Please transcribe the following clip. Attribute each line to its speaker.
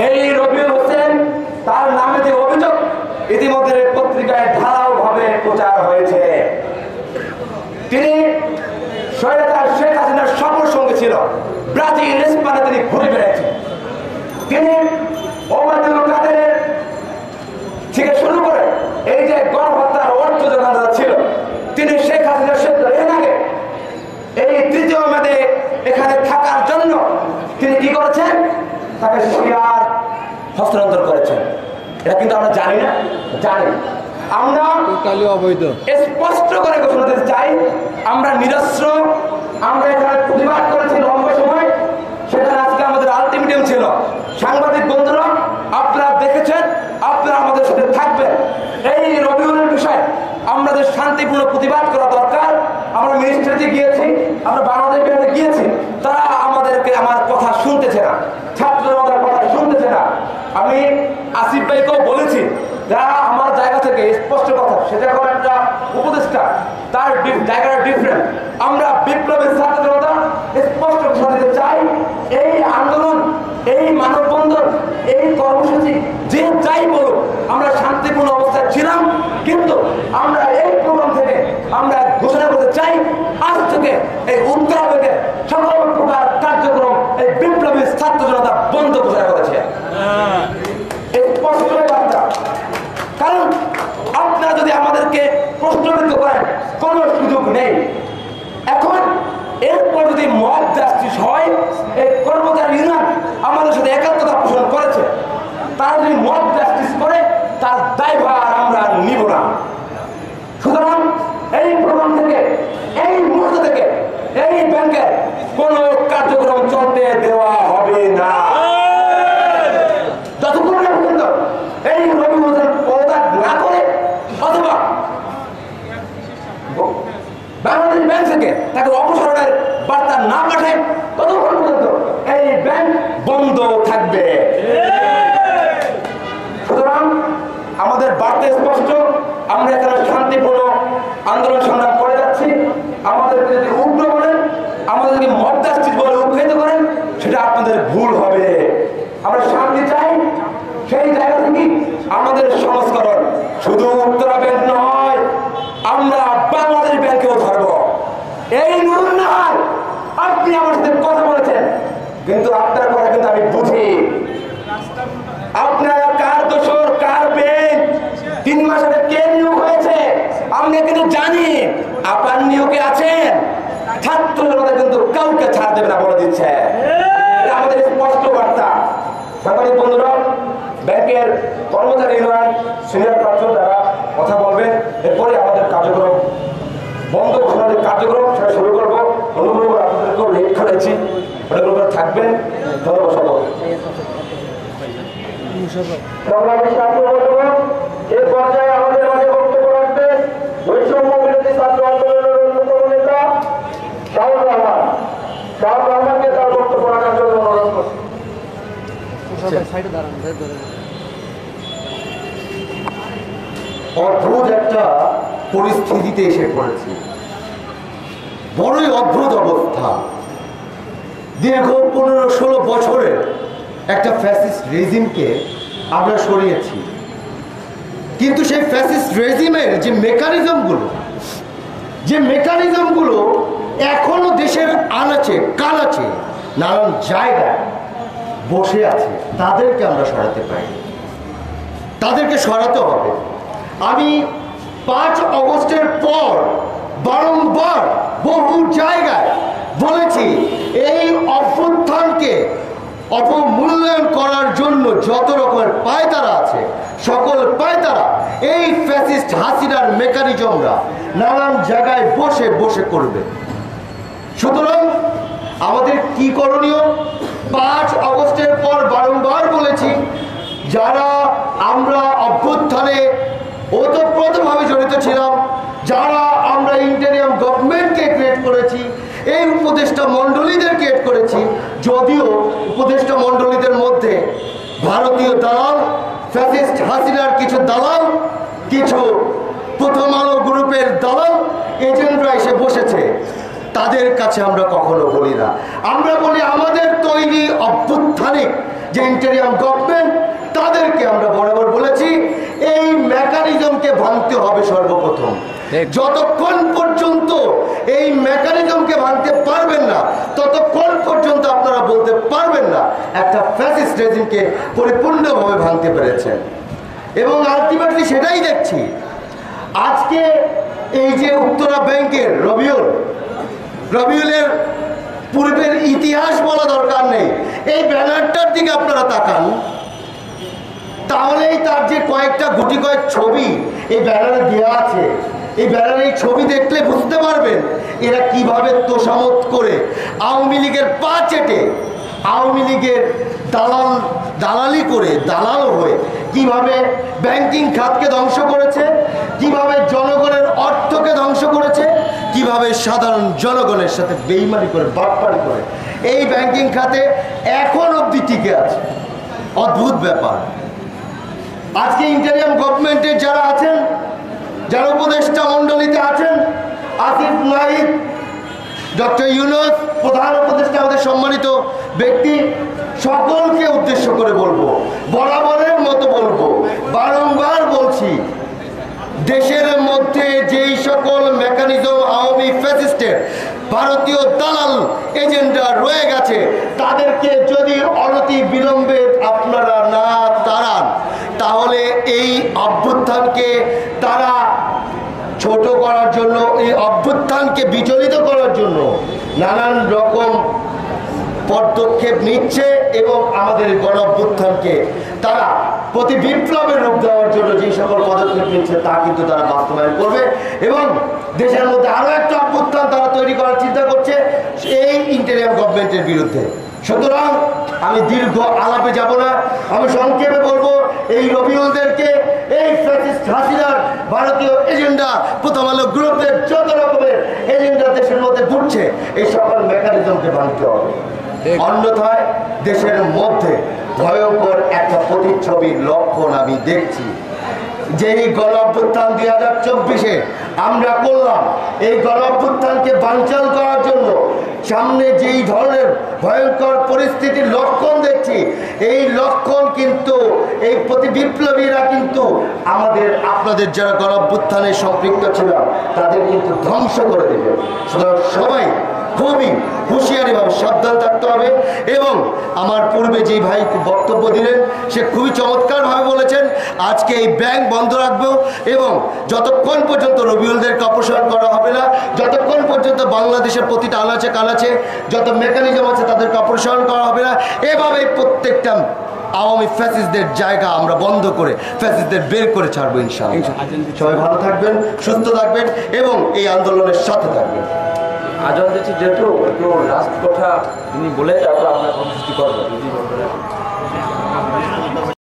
Speaker 1: এই রবিউল হোসেন তার নামে যে অভিযোগ ইতিমধ্যে পত্রিকায় ঢালাওভাবে প্রচার হয়েছে, তিনি স্বৈরাচার শেখ হাসিনার সফর সঙ্গে ছিল, ব্রাজিল স্পেনে তিনি ঘুরে বেড়াচ্ছেন। তিনি ওবায়দুল কাদেরের থেকে শুরু করে এই যে গণহত্যার অর্থ যোগান ছিল, তিনি শেখ হাসিনার সাথে এর আগে এই তৃতীয় মেয়াদে এখানে থাকার জন্য তিনি কি করেছেন, তাকে শিয়ার হস্তান্তর করেছেন। এটা কিন্তু আমরা জানি না, জানি। আমরা অবৈধ স্পষ্ট করে ঘোষণা দিতে চাই, আমরা নিরস্ত্র, আমরা এখানে প্রতিবাদ করেছি লম্বা সময়, সেখানে আজকে আমাদের আলটিমেটাম ছিল। সাংবাদিক বন্ধুরা, আপনারা দেখেছেন, আপনারা আমাদের সাথে থাকবেন। এই রবিউলের বিষয়ে আমাদের শান্তিপূর্ণ প্রতিবাদ করা দরকার। আমরা মিনিস্ট্রিতে গিয়েছি, আমরা বাংলাদেশ ব্যাংকে গিয়েছি, তারা আমাদেরকে আমার কথা শুনতেছে না, ছাত্ররা আমাদের কথা শুনতেছে না। আমি আসিফ ভাইকেও বলেছি, যারা আমার জায়গা থেকে স্পষ্ট কথা, সেটা এখন একটা উপদেষ্টা, তার জায়গাটা ডিফারেন্ট। আমরা বিপ্লবী ছাত্র জনতা স্পষ্ট ঘোষণা দিতে চাই, এই আন্দোলন, এই মানববন্ধন, এই কর্মসূচি যে যাই বলুক, আমরা শান্তিপূর্ণ অবস্থায় ছিলাম, কিন্তু আমরা এই প্রোগ্রাম থেকে আমরা ঘোষণা করতে চাই, আজ থেকে এই উত্তরাবেগের সকল প্রকার কার্যক্রম এই বিপ্লবী ছাত্র জনতা বন্ধ ঘোষণা করেছে। স্পষ্ট বার্তা। কারণ আপনারা যদি আমাদেরকে প্রশ্নবিদ্ধ করেন, কোনো সুযোগ নেই। এখন এরপর যদি মব জাস্টিস হয়, এই কর্মচারী ইউনিয়ন আমাদের সাথে একাত্মতা পোষণ করেছে, তারা যদি মব জাস্টিস করে, তার দায়ভার আমরা নিব না। সুতরাং এই প্রোগ্রাম থেকে, এই মুহূর্ত থেকে এই ব্যাংকের কোন কার্যক্রম চলতে দেওয়া হবে না, যতক্ষণ না পর্যন্ত এই রবিউল হোসেন পদত্যাগ না করে অথবা বাংলাদেশ ব্যাংক থেকে তাকে অপসারণের বার্তা না পাঠায়, ততক্ষণ পর্যন্ত এই ব্যাংক বন্ধ থাকবে। সুতরাং আমাদের বার্তা স্পষ্ট, আমরা এখানে শান্তিপূর্ণ আন্দোলন সংগ্রাম করে যাচ্ছি। আমাদেরকে যদি উগ্র বলেন, আমাদেরকে মব জাস্টিস বলে উৎসাহিত করেন, সেটা আপনাদের ভুল হবে। আমরা শান্তি চাই, সেই জায়গা থেকে আমাদের সংস্করণ শুধু উত্তরা ব্যাংক নয়, আমরা বাংলাদেশ ব্যাংকেও ধরব। এই নুরুন নাহার, আপনি আমার সাথে কথা বলেছেন, কিন্তু আপনার কথা কিন্তু আমি বুঝি। আপনারা কার দোষর, কার বেঞ্চ, 3 মাস আগে কে নিয়োগ হয়েছে আমরা কিন্তু জানি। আপনার নিয়োগে আছেন, ছাত্র জনতা কিন্তু কাউকে ছাড় দেবে না বলে দিচ্ছে। এটা আমাদের স্পষ্ট বার্তা। সাংবাদিক বন্ধুরা, ব্যাংকের কর্মচারী ইউনিয়ন সিনিয়র প্রার্থী যারা কথা বলবেন, এরপরে আমাদের কার্যক্রম বন্ধ ঘোষণার কার্যক্রম সেটা শুরু করবো। অনুগ্রহ করে আপনাদেরকেও লিঙ্ক করেছি, ওটার উপরে থাকবেন। ধন্যবাদ সকলকে। এই পর্যায়ে আমাদের মাঝে বক্তব্য রাখবেন বৈষম্য বিরোধী ছাত্র আন্দোলনের অন্যতম নেতা শাহুর রহমান। শাহুর রহমানকে তার বক্তব্য রাখার জন্য অনুরোধ করছি।
Speaker 2: অদ্ভুত একটা পরিস্থিতিতে এসে পড়েছি, বড়ই অদ্ভুত অবস্থা। দীর্ঘ 15-16 বছরের একটা ফ্যাসিস্ট রেজিমকে আমরা সরিয়েছি, কিন্তু সেই ফ্যাসিস্ট রেজিমের যে মেকানিজমগুলো এখনো দেশের আনাচে কানাচে নানান জায়গায় বসে আছে, তাদেরকে আমরা সরাতে পারি, তাদেরকে সরাতে হবে। আমি 5 অগস্টের পর বারংবার বহু জায়গায় বলেছি, এই অভ্যুত্থানকে অপমূল্যায়ন করার জন্য যত রকমের পায়তারা আছে, সকল পায়তারা এই ফ্যাসিস্ট হাসিনার মেকানিজমরা নানান জায়গায় বসে বসে করবে। সুতরাং আমাদের কি করণীয়? 5 অগস্টের পর বারংবার বলেছি, যারা আমরা অভ্যুত্থানে ওতপ্রোতভাবে জড়িত ছিলাম, যারা আমরা ইন্টারিয়াম গভর্নমেন্টকে ক্রিয়েট করেছি, এই উপদেষ্টা মণ্ডলীদের ক্রিয়েট করেছি, যদিও উপদেষ্টা মণ্ডলীদের মধ্যে ভারতীয় দালাল, ফ্যাসিস্ট হাসিনার কিছু দালাল, কিছু প্রথম আলো গ্রুপের দালাল এজেন্টরা এসে বসেছে, তাদের কাছে আমরা কখনো বলি না। আমরা বলি আমাদের তৈরি অভ্যুত্থানে যে ইন্টেরিয়াম গভর্নমেন্ট, তাদেরকে আমরা বরাবর বলেছি এই মেকানিজমকে ভাঙতে হবে সর্বপ্রথম। যতক্ষণ পর্যন্ত এই মেকানিজমকে ভাঙতে পারবেন না, ততক্ষণ পর্যন্ত আপনারা বলতে পারবেন না একটা ফ্যাসিস্ট রেজিমকে পরিপূর্ণভাবে ভাঙতে পেরেছেন। এবং আলটিমেটলি সেটাই দেখছি আজকে। এই যে উত্তরা ব্যাংকের রবিউলের পূর্বের ইতিহাস বলা দরকার নেই, এই ব্যানারটার দিকে আপনারা তাকান, তাহলেই তার যে কয়েকটা গুটি কয়েক ছবি এই ব্যানারে দেওয়া আছে, এই ব্যানারে ছবি দেখলে বুঝতে পারবেন এরা কিভাবে তোষামত করে আওয়ামী লীগের পা চেটে, আওয়ামী লীগের দালালি করে, দালাল হয়ে কিভাবে ব্যাংকিং খাতকে ধ্বংস করেছে, কিভাবে জনগণের অর্থকে ধ্বংস করেছে, কিভাবে সাধারণ জনগণের সাথে বেইমানি করে, বাটপারি করে এই ব্যাংকিং খাতে এখন অবধি টিকে আছে। অদ্ভুত ব্যাপার। আজকে ইন্টেরিয়াম গভর্নমেন্টের যারা আছেন, যারা উপদেষ্টা মণ্ডলীতে আছেন, আসিফ নাহিদ, ডক্টর ইউনূস, প্রধান উপদেষ্টা, আমাদের সম্মানিত ব্যক্তি, সকলকে উদ্দেশ্য করে বলবো, বরাবরের মতো বলবো, বারংবার বলছি, দেশের মধ্যে যেই সকল মেকানিজম আওয়ামী ফ্যাসিস্টের ভারতীয় দালাল এজেন্ডা রয়ে গেছে, তাদেরকে যদি অনতি বিলম্বে আপনারা না তাড়ান, তাহলে এই অভ্যুত্থানকে তারা ছোট করার জন্য, এই অভ্যুত্থানকে বিচলিত করার জন্য নানান রকম পদক্ষেপ নিচ্ছে এবং আমাদের গণ অভ্যুত্থানকে তারা প্রতি বিপ্লবের রূপ দেওয়ার জন্য যে সকল পদক্ষেপ নিচ্ছে তা কিন্তু তারা বাস্তবায়ন করবে এবং দেশের মধ্যে আরো একটা অভ্যুত্থান তারা তৈরি করার চিন্তা করছে এই ইন্টেরিয়াম গভর্নমেন্টের বিরুদ্ধে। সুতরাং আমি দীর্ঘ আলাপে যাব না, আমি সংক্ষেপে বলবো, এই রবিউলদেরকে, এই ফ্যাসিস্ট হাসিনার ভারতীয় এজেন্ডা, প্রথম আলো গ্রুপের যত রকমের এজেন্ডা দেশের মধ্যে ঘুরছে, এই সকল মেকানিজমকে ভাঙতে হবে। অন্যথায় দেশের মধ্যে ভয়ঙ্কর একটা প্রতিচ্ছবির লক্ষণ আমি দেখছি। যেই গণ অভ্যুত্থান 2024-এ আমরা করলাম, এই গণ অভ্যুত্থানকে বানচাল করার জন্য সামনে যেই ধরনের ভয়ঙ্কর পরিস্থিতির লক্ষণ দেখছি, এই লক্ষণ কিন্তু এই প্রতি বিপ্লবীরা কিন্তু আমাদের আপনাদের যারা গণ অভ্যুত্থানে সম্পৃক্ত ছিল তাদের কিন্তু ধ্বংস করে দেবে। সুতরাং সবাই খুবই হুঁশিয়ারিভাবে সাবধান থাকতে হবে। এবং আমার পূর্বে যেই ভাই বক্তব্য দিলেন সে খুবই চমৎকারভাবে বলেছেন, আজকে এই ব্যাংক বন্ধ রাখবো এবং যতক্ষণ পর্যন্ত রবিউলদেরকে অপসারণ করা হবে না, যতক্ষণ পর্যন্ত বাংলাদেশের প্রতিটা আনাচে কানাচে যত মেকানিজম আছে তাদেরকে অপসারণ করা হবে না, এভাবে প্রত্যেকটা আওয়ামী ফ্যাসিস্টদের জায়গা আমরা বন্ধ করে ফ্যাসিস্টদের বের করে ছাড়বো ইনশাআল্লাহ। সবাই ভালো থাকবেন, সুস্থ থাকবেন এবং এই আন্দোলনের সাথে থাকবেন।
Speaker 1: আজান দিচ্ছি যেহেতু একটু লাস্ট কথা তিনি বলে তারপর আমরা কর্মসূচি করবো।